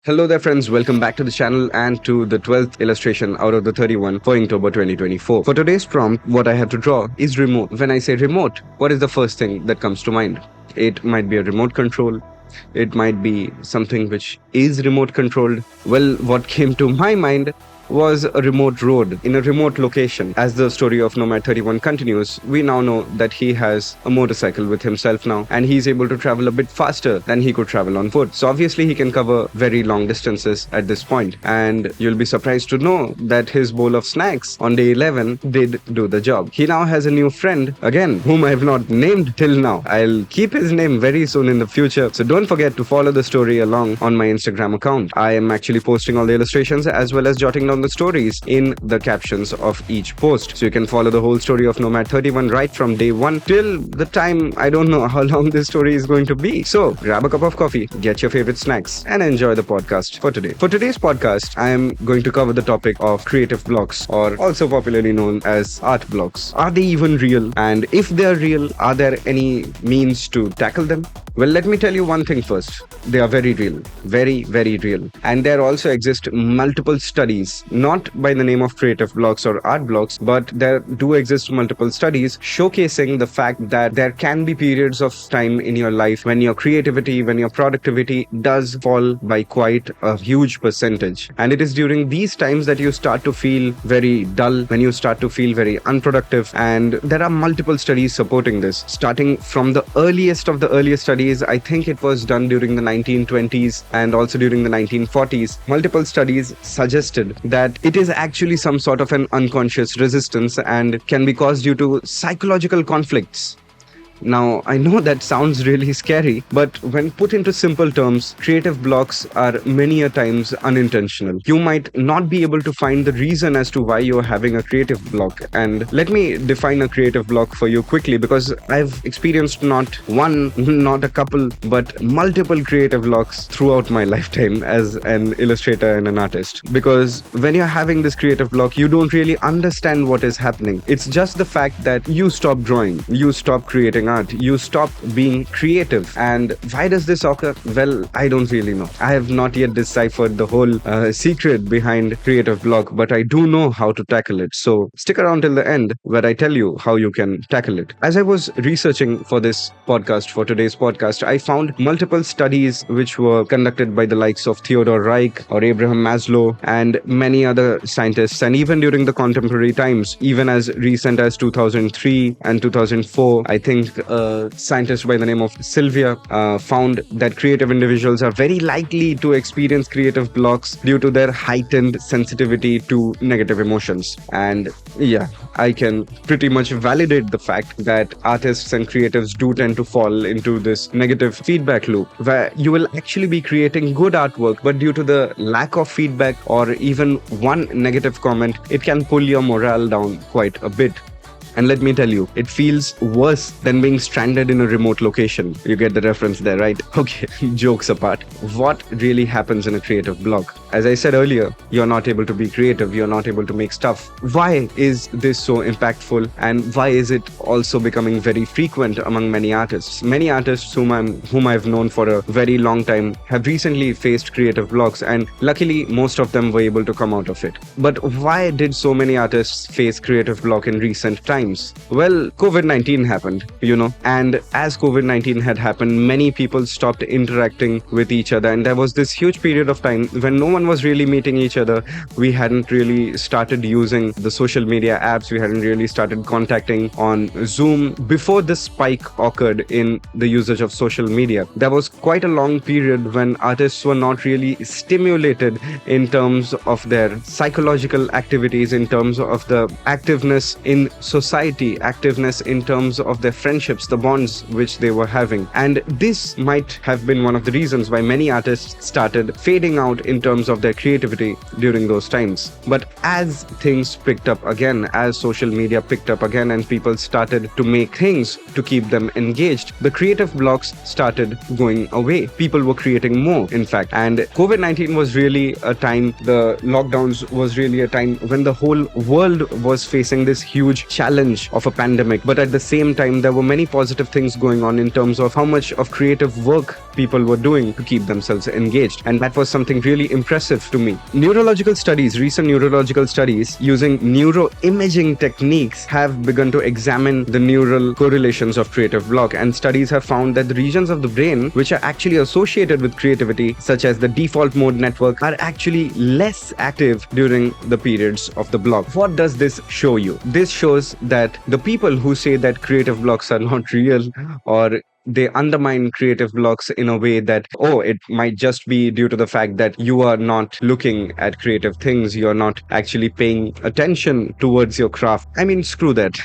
Hello there friends, welcome back to the channel and to the 12th illustration out of the 31 for Inktober 2024. For today's prompt, what I have to draw is remote. When I say remote, what is the first thing that comes to mind? It might be a remote control. It might be something which is remote controlled. Well, what came to my mind was a remote road in a remote location. As the story of Nomad 31 continues, we now know that he has a motorcycle with himself now, and he's able to travel a bit faster than he could travel on foot. So obviously he can cover very long distances at this point, and you'll be surprised to know that his bowl of snacks on day 11 did do the job. He now has a new friend, again, whom I have not named till now. I'll keep his name very soon in the future, so don't forget to follow the story along on my Instagram account. I am actually posting all the illustrations as well as jotting down the stories in the captions of each post. So you can follow the whole story of Nomad 31 right from day 1 till the time, I don't know how long this story is going to be. So grab a cup of coffee, get your favorite snacks, and enjoy the podcast for today. For today's podcast, I am going to cover the topic of creative blocks, or also popularly known as art blocks. Are they even real? And if they are real, are there any means to tackle them? Well, let me tell you one thing first. They are very real. Very, very real. And there also exist multiple studies, not by the name of creative blocks or art blocks, but there do exist multiple studies showcasing the fact that there can be periods of time in your life when your creativity, when your productivity does fall by quite a huge percentage. And it is during these times that you start to feel very dull, when you start to feel very unproductive. And there are multiple studies supporting this. Starting from the earliest of the earliest studies, I think it was done during the 1920s and also during the 1940s. Multiple studies suggested that it is actually some sort of an unconscious resistance and can be caused due to psychological conflicts. Now, I know that sounds really scary, but when put into simple terms, creative blocks are many a times unintentional. You might not be able to find the reason as to why you're having a creative block. And let me define a creative block for you quickly, because I've experienced not one, not a couple, but multiple creative blocks throughout my lifetime as an illustrator and an artist. Because when you're having this creative block, you don't really understand what is happening. It's just the fact that you stop drawing, you stop creating art, you stop being creative. And why does this occur? Well, I don't really know. I have not yet deciphered the whole secret behind creative block, but I do know how to tackle it. So stick around till the end where I tell you how you can tackle it. As I was researching for this podcast, for today's podcast, I found multiple studies which were conducted by the likes of Theodore Reich or Abraham Maslow and many other scientists. And even during the contemporary times, even as recent as 2003 and 2004, I think a scientist by the name of Sylvia found that creative individuals are very likely to experience creative blocks due to their heightened sensitivity to negative emotions. And yeah, I can pretty much validate the fact that artists and creatives do tend to fall into this negative feedback loop where you will actually be creating good artwork, but due to the lack of feedback or even one negative comment, it can pull your morale down quite a bit. And let me tell you, it feels worse than being stranded in a remote location. You get the reference there, right? Okay, jokes apart. What really happens in a creative block? As I said earlier, you're not able to be creative, you're not able to make stuff. Why is this so impactful, and why is it also becoming very frequent among many artists? Many artists whom I've known for a very long time have recently faced creative blocks, and luckily most of them were able to come out of it. But why did so many artists face creative block in recent times? Well, COVID-19 happened, and as COVID-19 had happened, many people stopped interacting with each other, and there was this huge period of time when no one was really meeting each other. We hadn't really started using the social media apps, we hadn't really started contacting on Zoom. Before this spike occurred in the usage of social media, there was quite a long period when artists were not really stimulated in terms of their psychological activities, in terms of the activeness in society, activeness in terms of their friendships, the bonds which they were having. And this might have been one of the reasons why many artists started fading out in terms terms of their creativity during those times. But as things picked up again, as social media picked up again and people started to make things to keep them engaged, the creative blocks started going away. People were creating more, in fact. And COVID-19 was really a time, the lockdowns was really a time when the whole world was facing this huge challenge of a pandemic. But at the same time, there were many positive things going on in terms of how much of creative work people were doing to keep themselves engaged. And that was something really impressive to me. Recent neurological studies using neuroimaging techniques have begun to examine the neural correlations of creative block. And studies have found that the regions of the brain which are actually associated with creativity, such as the default mode network, are actually less active during the periods of the block. What does this show you? This shows that the people who say that creative blocks are not real, or they undermine creative blocks in a way that, oh, it might just be due to the fact that you are not looking at creative things, you're not actually paying attention towards your craft. I mean, screw that.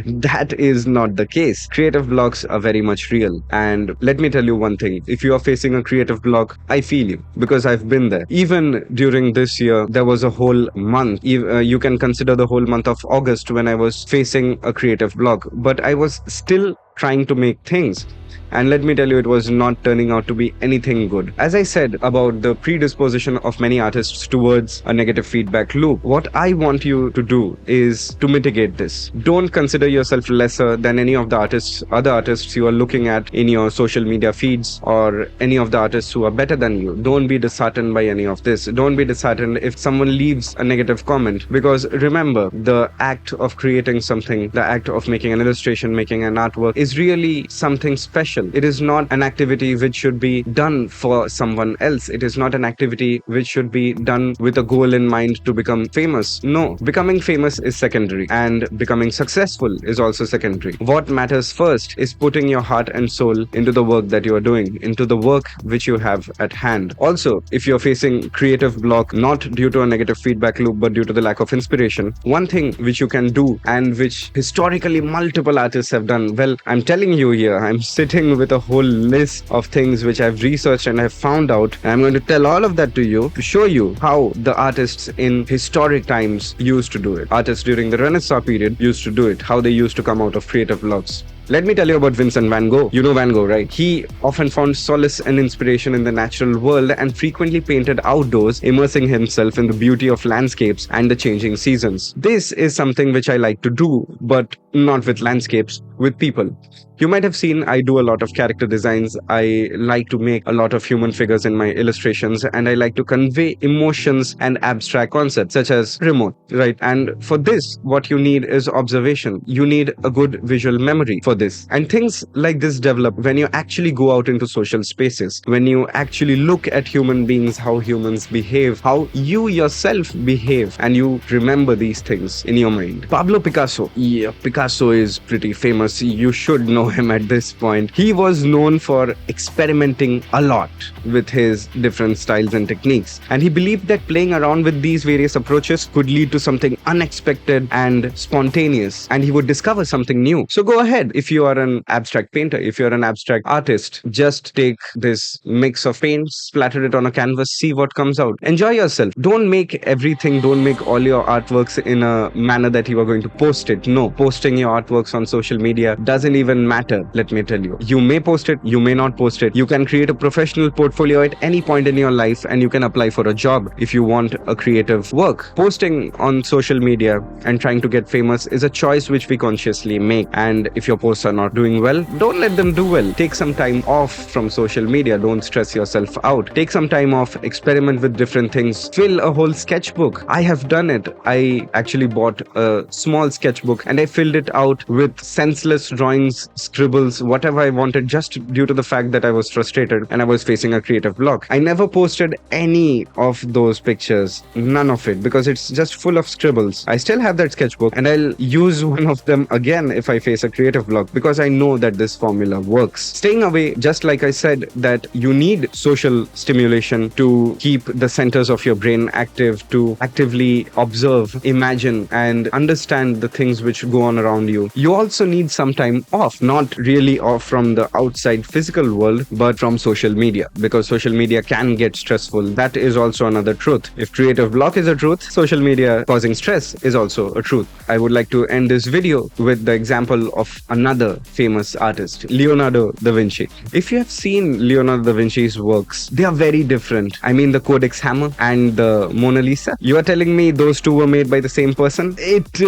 That is not the case. Creative blocks are very much real. And let me tell you one thing. If you are facing a creative block, I feel you, because I've been there. Even during this year, there was a whole month. You can consider the whole month of August when I was facing a creative block. But I was still trying to make things. And let me tell you, it was not turning out to be anything good. As I said about the predisposition of many artists towards a negative feedback loop, what I want you to do is to mitigate this. Don't consider yourself lesser than any of the other artists you are looking at in your social media feeds, or any of the artists who are better than you. Don't be disheartened by any of this. Don't be disheartened if someone leaves a negative comment, because remember, the act of creating something, the act of making an illustration, making an artwork is really something special. It is not an activity which should be done for someone else. It is not an activity which should be done with a goal in mind to become famous. No, becoming famous is secondary, and becoming successful is also secondary. What matters first is putting your heart and soul into the work that you are doing, into the work which you have at hand. Also, if you're facing creative block, not due to a negative feedback loop, but due to the lack of inspiration, one thing which you can do, and which historically multiple artists have done, well, I'm telling you here, I'm sitting with a whole list of things which I've researched and I've found out. I'm going to tell all of that to you to show you how the artists in historic times used to do it. Artists during the Renaissance period used to do it, how they used to come out of creative blocks. Let me tell you about Vincent van Gogh. You know Van Gogh, right? He often found solace and inspiration in the natural world and frequently painted outdoors, immersing himself in the beauty of landscapes and the changing seasons. This is something which I like to do, but not with landscapes, with people. You might have seen I do a lot of character designs. I like to make a lot of human figures in my illustrations, and I like to convey emotions and abstract concepts such as remote, right? And for this, what you need is observation. You need a good visual memory for this. And things like this develop when you actually go out into social spaces, when you actually look at human beings, how humans behave, how you yourself behave, and you remember these things in your mind. Pablo Picasso. Yeah, Picasso is pretty famous. You should know him at this point. He was known for experimenting a lot with his different styles and techniques. And he believed that playing around with these various approaches could lead to something unexpected and spontaneous. And he would discover something new. So go ahead. If you are an abstract painter, if you're an abstract artist, just take this mix of paints, splatter it on a canvas, see what comes out. Enjoy yourself. Don't make all your artworks in a manner that you are going to post it. No, posting your artworks on social media doesn't even matter, let me tell you. You may post it, you may not post it. You can create a professional portfolio at any point in your life, and you can apply for a job if you want a creative work. Posting on social media and trying to get famous is a choice which we consciously make. And if your posts are not doing well, don't let them do well. Take some time off from social media. Don't stress yourself out. Take some time off, experiment with different things. Fill a whole sketchbook. I have done it. I actually bought a small sketchbook and I filled it out with senseless drawings, scribbles, whatever I wanted, just due to the fact that I was frustrated and I was facing a creative block. I never posted any of those pictures, none of it, because it's just full of scribbles. I still have that sketchbook and I'll use one of them again if I face a creative block, because I know that this formula works. Staying away, just like I said, that you need social stimulation to keep the centers of your brain active, to actively observe, imagine, and understand the things which go on around you. You also need some time off, not really off from the outside physical world, but from social media, because social media can get stressful. That is also another truth. If creative block is a truth, social media causing stress is also a truth. I would like to end this video with the example of another famous artist, Leonardo da Vinci. If you have seen Leonardo da Vinci's works, they are very different. I mean, the Codex Hammer and the Mona Lisa. You are telling me those two were made by the same person? It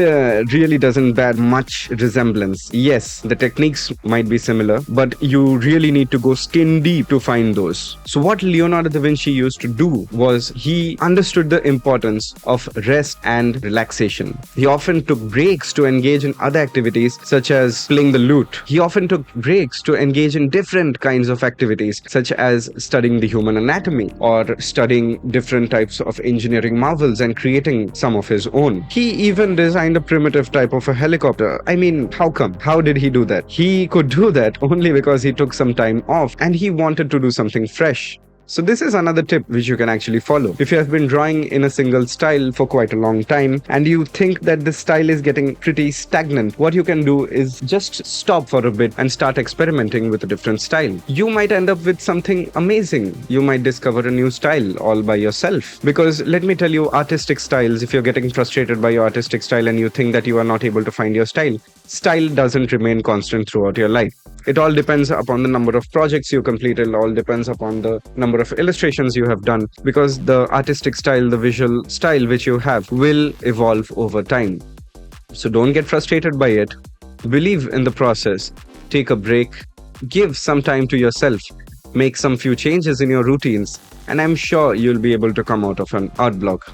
really doesn't bear much resemblance. Yes, the techniques might be similar, but you really need to go skin deep to find those. So what Leonardo da Vinci used to do was he understood the importance of rest and relaxation. He often took breaks to engage in other activities such as playing the lute. He often took breaks to engage in different kinds of activities such as studying the human anatomy or studying different types of engineering marvels and creating some of his own. He even designed a primitive type of a helicopter. I mean, how come? How did he do that? He could do that only because he took some time off and he wanted to do something fresh. So this is another tip which you can actually follow. If you have been drawing in a single style for quite a long time and you think that this style is getting pretty stagnant, what you can do is just stop for a bit and start experimenting with a different style. You might end up with something amazing. You might discover a new style all by yourself. Because let me tell you, artistic styles, if you're getting frustrated by your artistic style and you think that you are not able to find your style doesn't remain constant throughout your life. It all depends upon the number of projects you complete. It all depends upon the number of illustrations you have done, because the artistic style, the visual style which you have will evolve over time. So don't get frustrated by it. Believe in the process. Take a break. Give some time to yourself. Make some few changes in your routines, and I'm sure you'll be able to come out of an art block.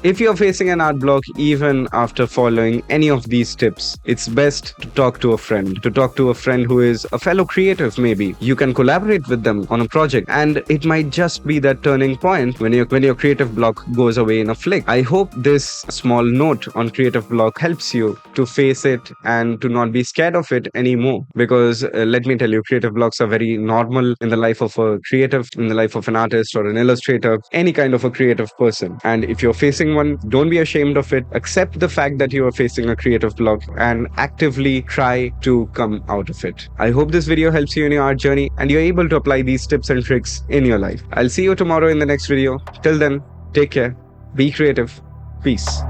If you're facing an art block, even after following any of these tips, it's best to talk to a friend. Who is a fellow creative maybe. You can collaborate with them on a project, and it might just be that turning point when your creative block goes away in a flick. I hope this small note on creative block helps you to face it and to not be scared of it anymore. Because let me tell you, creative blocks are very normal in the life of a creative, in the life of an artist or an illustrator, any kind of a creative person. And if you're facing one, don't be ashamed of it. Accept the fact that you are facing a creative block and actively try to come out of it. I hope this video helps you in your art journey and you're able to apply these tips and tricks in your life. I'll see you tomorrow in the next video. Till then, take care, be creative, peace.